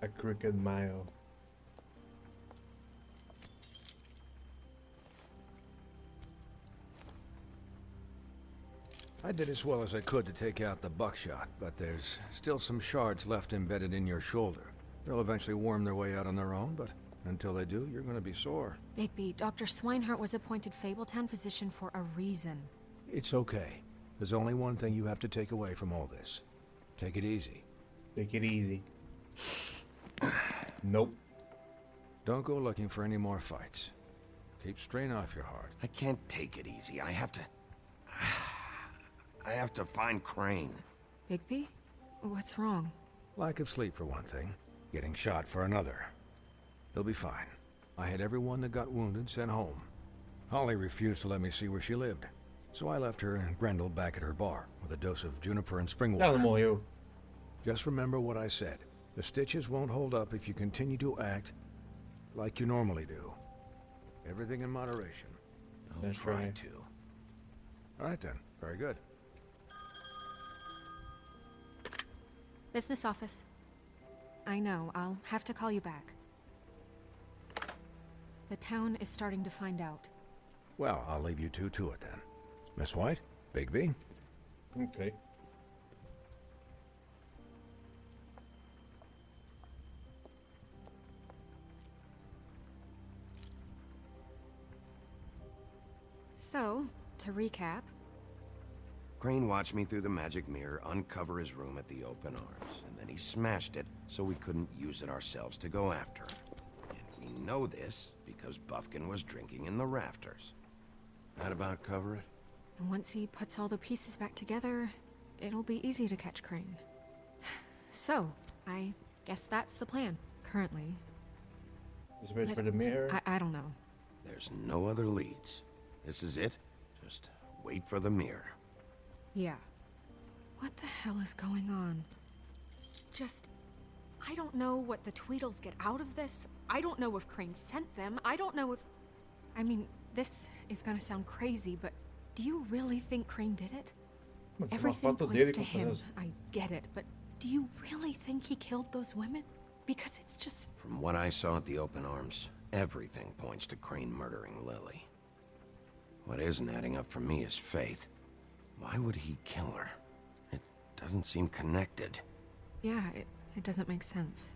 A crooked mile. I did as well as I could to take out the buckshot, but there's still some shards left embedded in your shoulder. They'll eventually worm their way out on their own, but until they do, you're gonna be sore. Bigby, Dr. Swinehart was appointed Fabletown physician for a reason. It's okay. There's only one thing you have to take away from all this. Take it easy. Take it easy. Nope. Don't go looking for any more fights. Keep strain off your heart. I can't take it easy. I have to... I have to find Crane. Bigby? What's wrong? Lack of sleep for one thing. Getting shot for another. He'll be fine. I had everyone that got wounded sent home. Holly refused to let me see where she lived. So I left her and Grendel back at her bar with a dose of juniper and spring Ela water. morreu. Just remember what I said. The stitches won't hold up if you continue to act like you normally do. Everything in moderation. I'll That's try right. to. All right then. Very good. Business office. I know, I'll have to call you back. The town is starting to find out. Well, I'll leave you two to it then. Miss White? Bigby? Ok. So, to recap, Crane watched me through the magic mirror uncover his room at the open arms, and then he smashed it so we couldn't use it ourselves to go after him. And we know this because Buffkin was drinking in the rafters. That about cover it? and once he puts all the pieces back together, it'll be easy to catch Crane. So, I guess that's the plan, currently. Just wait for the mirror. I don't know. There's no other leads. This is it. Just wait for the mirror. Yeah. What the hell is going on? I don't know what the Tweedles get out of this. I don't know if Crane sent them. I don't know if... I mean, this is gonna sound crazy, but do you really think Crane did it? Mano, tem uma Everything foto points dele to com him. fazendo- I get it, but do you really think he killed those women? Because it's just... From what I saw at the open arms, everything points to Crane murdering Lily. What isn't adding up for me is Faith. Why would he kill her? It doesn't seem connected. Yeah, it doesn't make sense.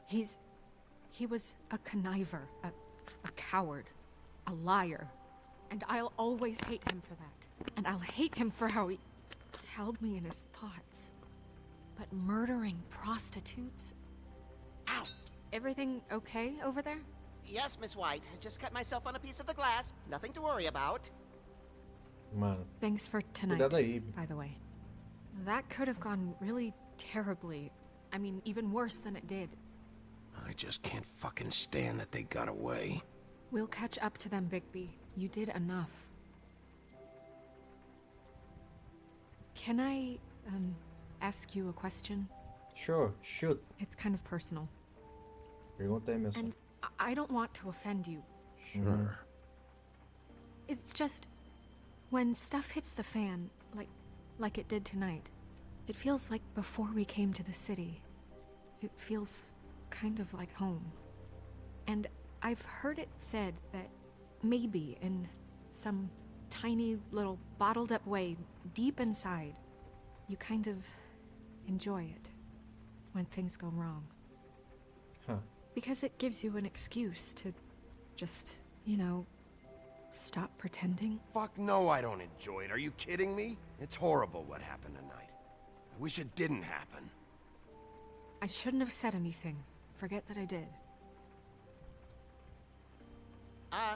He was a conniver, a coward, a liar. And I'll always hate him for that. And I'll hate him for how he held me in his thoughts. But murdering prostitutes? Ow! Everything okay over there? Yes, Miss White. I just cut myself on a piece of the glass. Nothing to worry about. Mano, Thanks for tonight, cuidado aí. by the way. That could have gone really terribly. I mean, even worse than it did. I just can't fucking stand that they got away. We'll catch up to them, Bigby. You did enough. Can I, ask you a question? Sure, shoot. It's kind of personal. Pergunta aí, moça. And I don't want to offend you. Sure. It's just... when stuff hits the fan, like it did tonight, it feels like before we came to the city. It feels kind of like home. And I've heard it said that maybe in some tiny little bottled up way deep inside, you kind of enjoy it when things go wrong. Huh. Because it gives you an excuse to just, stop pretending. Fuck no, I don't enjoy it. Are you kidding me? It's horrible what happened tonight. I wish it didn't happen. I shouldn't have said anything. Forget that I did.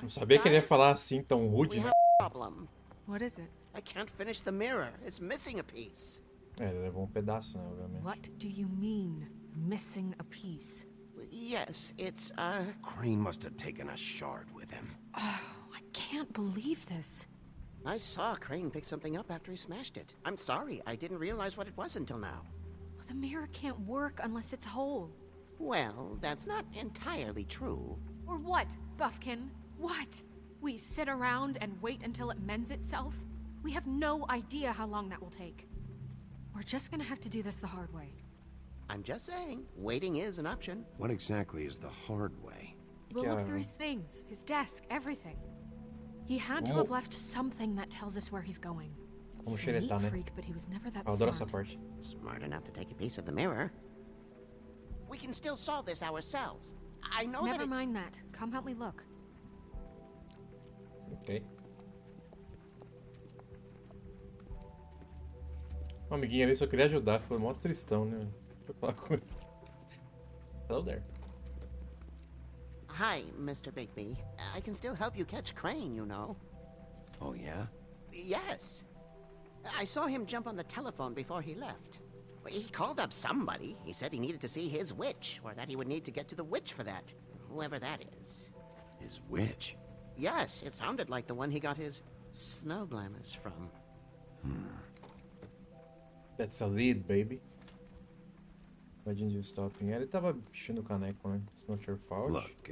Não sabia que ele ia Guys, falar assim tão rude, we né? have a problem. What is it? I can't finish the mirror. It's missing a piece. É, ele levou um pedaço, né, obviamente. What do you mean, missing a piece? Yes, it's, Crane must have taken a shard with him. Oh, I can't believe this. I saw Crane pick something up after he smashed it. I'm sorry, I didn't realize what it was until now. The mirror can't work unless it's whole. Well, that's not entirely true. Or what, Buffkin? What? We sit around and wait until it mends itself? We have no idea how long that will take. We're just gonna have to do this the hard way. I'm just saying, waiting is an option. What exactly is the hard way? We'll Yeah. look through his things, his desk, everything. He had to have left something that tells us where he's going. Vamos He's a neat xeretar, né? freak, but he was never that Eu adoro essa smart. parte. Smart enough to take a piece of the mirror. We can still solve this ourselves. I know Never that mind that. Come help me look. Ok. O amiguinho ali só queria ajudar, ficou mó tristão, né? Deixa eu falar com ele. Hello there. Hi, Mr. Bigby. I can still help you catch Crane, you know. Oh, yeah? Yes. I saw him jump on the telephone before he left. He called up somebody. He said he needed to see his witch, or that he would need to get to the witch for that. Whoever that is. His witch? Yes, it sounded like the one he got his snow glamours from. That's a lead, baby. Why didn't you stop me? Ele tava enchendo o caneco, né? It's not your fault. Look,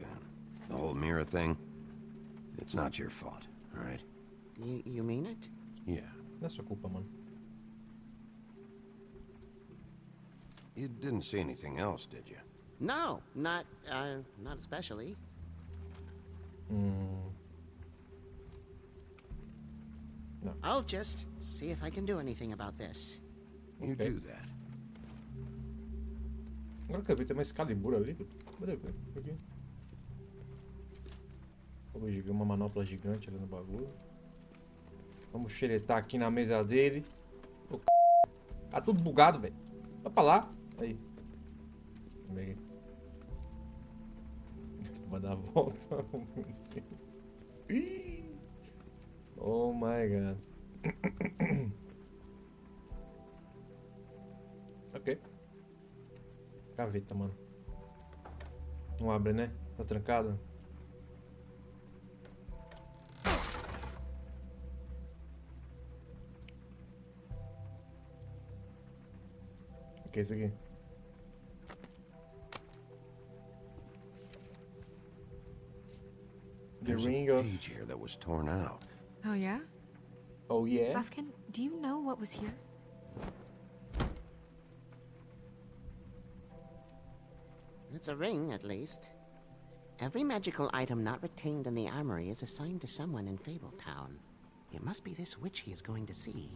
the whole mirror thing, it's not your fault, all right? You mean it? Yeah. Não é sua culpa, mano. You didn't see anything else, did you? No, not especially. No. I'll just see if I can do anything about this. You Okay. do that. Agora que eu vi, tem uma Excalibur ali. Cadê? Aqui. Uma manopla gigante ali no bagulho. Vamos xeretar aqui na mesa dele. Ô, tá tudo bugado, velho. Vai pra lá. Aí. Peguei. Vai dar a volta. Ih. Oh my god. Ok. Gaveta, mano. Não abre, né? Tá trancado? O que é isso aqui? The There's ring a of... page here that was torn out. Oh, yeah? Oh yeah? Buffkin, do you know what was here? It's a ring, at least. Every magical item not retained in the armory is assigned to someone in Fabletown. It must be this witch he is going to see.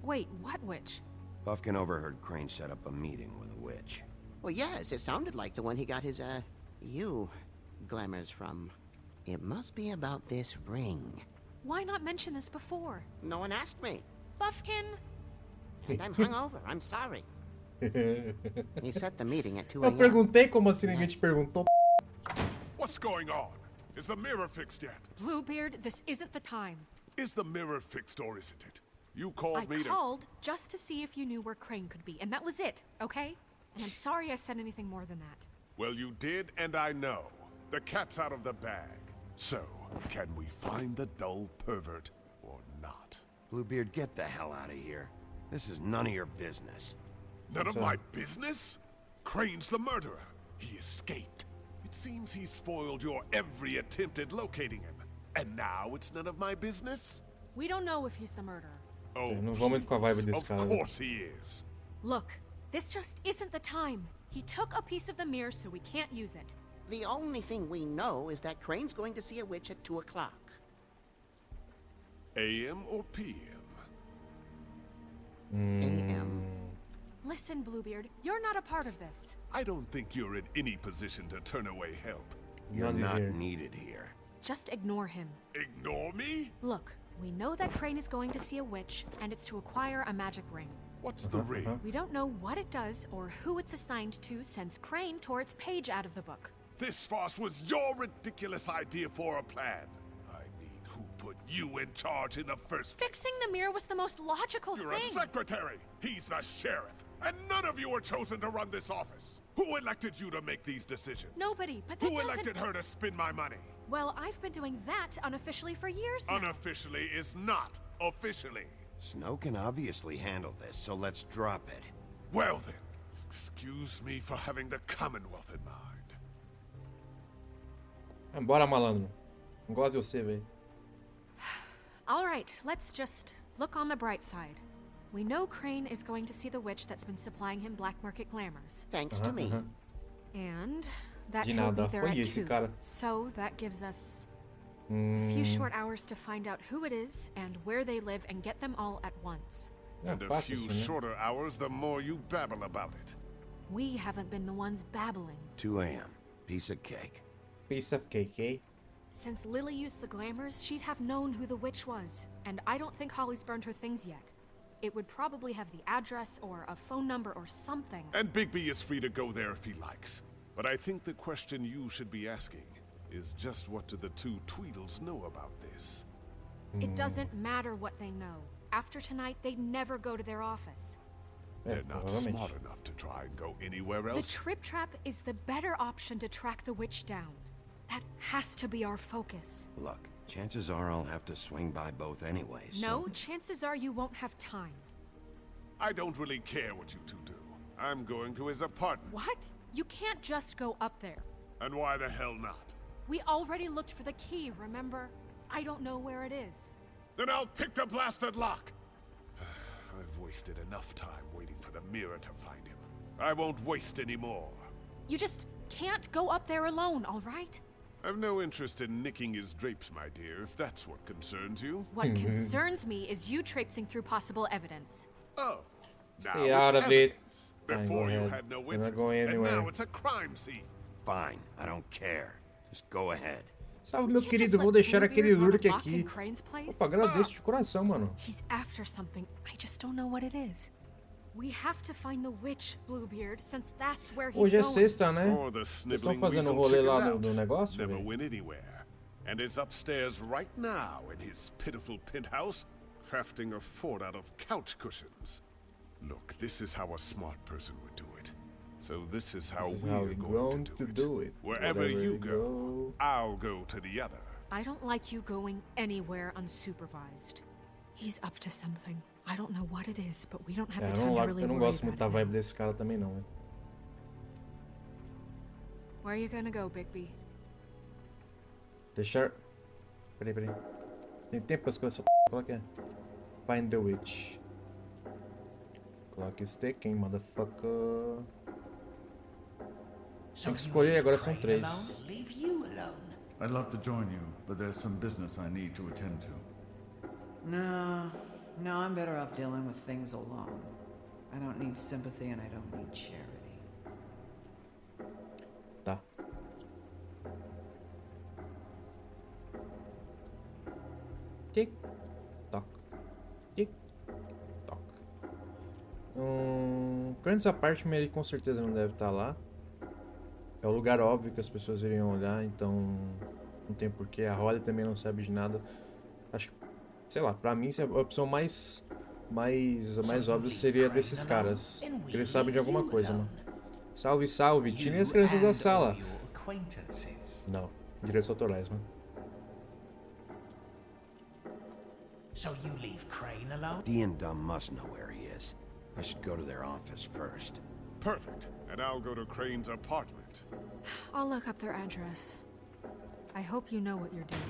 Wait, what witch? Buffkin overheard Crane set up a meeting with a witch. Well, yes, it sounded like the one he got his, glamours from. It must be about this ring. Why not mention this before? No one asked me. Buffkin! And I'm hungover. I'm sorry. He set the meeting at 2 Eu a.m. perguntei como assim ninguém te perguntou. What's going on? Is the mirror fixed yet? Bluebeard, this isn't the time. Is the mirror fixed or isn't it? You I called me to... called just to see if you knew where Crane could be, and that was it, okay? And I'm sorry I said anything more than that. Well, you did, and I know. The cat's out of the bag. So, can we find the dull pervert or not? Bluebeard, get the hell out of here. This is none of your business. None of So- my business? Crane's the murderer. He escaped. It seems he spoiled your every attempt at locating him. And now it's none of my business? We don't know if he's the murderer. Oh, não vou muito com a vibe desse of cara, né? course he is. Look, this just isn't the time. He took a piece of the mirror, so we can't use it. The only thing we know is that Crane's going to see a witch at 2 o'clock. AM or PM? A.M. Listen, Bluebeard, you're not a part of this. I don't think you're in any position to turn away help. You're None not here. needed here. Just ignore him. Ignore me? Look, we know that Crane is going to see a witch, and it's to acquire a magic ring. What's the ring? We don't know what it does or who it's assigned to since Crane tore its page out of the book. This farce was your ridiculous idea for a plan. I mean, who put you in charge in the first place? Fixing the mirror was the most logical You're a thing. secretary. He's the sheriff. And none of you were chosen to run this office. Who elected you to make these decisions? Nobody, but that Who doesn't... elected her to spend my money? Well, I've been doing that unofficially for years now. Unofficially is not officially. Snow can obviously handle this, so let's drop it. Well then, excuse me for having the Commonwealth in mind. Bora, malandro. Não gosto de você, velho. All right, let's just look on the bright side. We know Crane is going to see the witch that's been supplying him black market glamours. Thanks to me. And that De he'll be nada. there at Olha esse 2. cara. So that gives us a few short hours to find out who it is and where they live and get them all at once. É And a fácil few assim, né? shorter hours, the more you babble about it. We haven't been the ones babbling. 2 a.m. Piece of cake. Piece of cake, eh? Since Lily used the glamours, she'd have known who the witch was. And I don't think Holly's burned her things yet. It would probably have the address or a phone number or something. And Bigby is free to go there if he likes. But I think the question you should be asking is just what do the two Tweedles know about this? It doesn't matter what they know. After tonight, they'd never go to their office. É, They're not provavelmente. smart enough to try and go anywhere The else. Trip Trap is the better option to track the witch down. That has to be our focus. Look, chances are I'll have to swing by both anyways. No, chances are you won't have time. I don't really care what you two do. I'm going to his apartment. What? You can't just go up there. And why the hell not? We already looked for the key, remember? I don't know where it is. Then I'll pick the blasted lock. I've wasted enough time waiting for the mirror to find him. I won't waste any more. You just can't go up there alone, all right? I've no interest in nicking his drapes, my dear, if that's what concerns you. What concerns me is you traipsing through possible evidence. Oh. Now Stay it's out of it. evidence. Fine, Before go you ahead. had no You're not interest, going and anywhere. now it's a crime scene. Fine, I don't care. Just go ahead. Salve, meu Can't querido. just Eu vou let deixar Bluebeard aquele run lurk amok in aqui. Crane's place? Opa, agradeço de coração, mano. He's after something. I just don't know what it is. We have to find the witch, Bluebeard, since that's where he's Hoje é going. sexta, né? Or the Eles sniveling estão fazendo weasel um rolê lá chickened no out. negócio, Never velho? went anywhere. And is upstairs right now in his pitiful penthouse, crafting a fort out of couch cushions. Look, this is how a smart person would do it. So this is how This is we're how we're going to do it. Wherever Wherever you we go, I'll go to the other. I don't like you going anywhere unsupervised. He's up to something. I don't know what it is, but we don't have É, the time to really eu não worry gosto muito da about it. vibe desse cara também, não. Né? Where are you gonna go, Bigby? Deixar... Peraí. Tem tempo pra escolher essa p... Qual que é? Find the witch. Clock is ticking, motherfucker. Tem que escolher, agora são 3. Leave you alone. I'd love to join you, but there's some business I need to attend to. No, I'm better off dealing with things alone. I don't need sympathy and I don't need charity. Tá. Tic, toc. Tic, toc. Grand's Apartment ele com certeza não deve estar lá. É o lugar óbvio que as pessoas iriam olhar, então não tem porquê. A Holly também não sabe de nada. Acho que, sei lá, pra mim a opção mais óbvia seria desses caras. Que eles sabem de alguma coisa, mano. Salve, salve! Tirem as crianças da sala! Não, direitos autorais, mano. So you leave Crane alone? Dee and Dum must know where he is. I should go to their office first. Perfect. And I'll go to Crane's apartment. I'll look up their address. I hope you know what you're doing.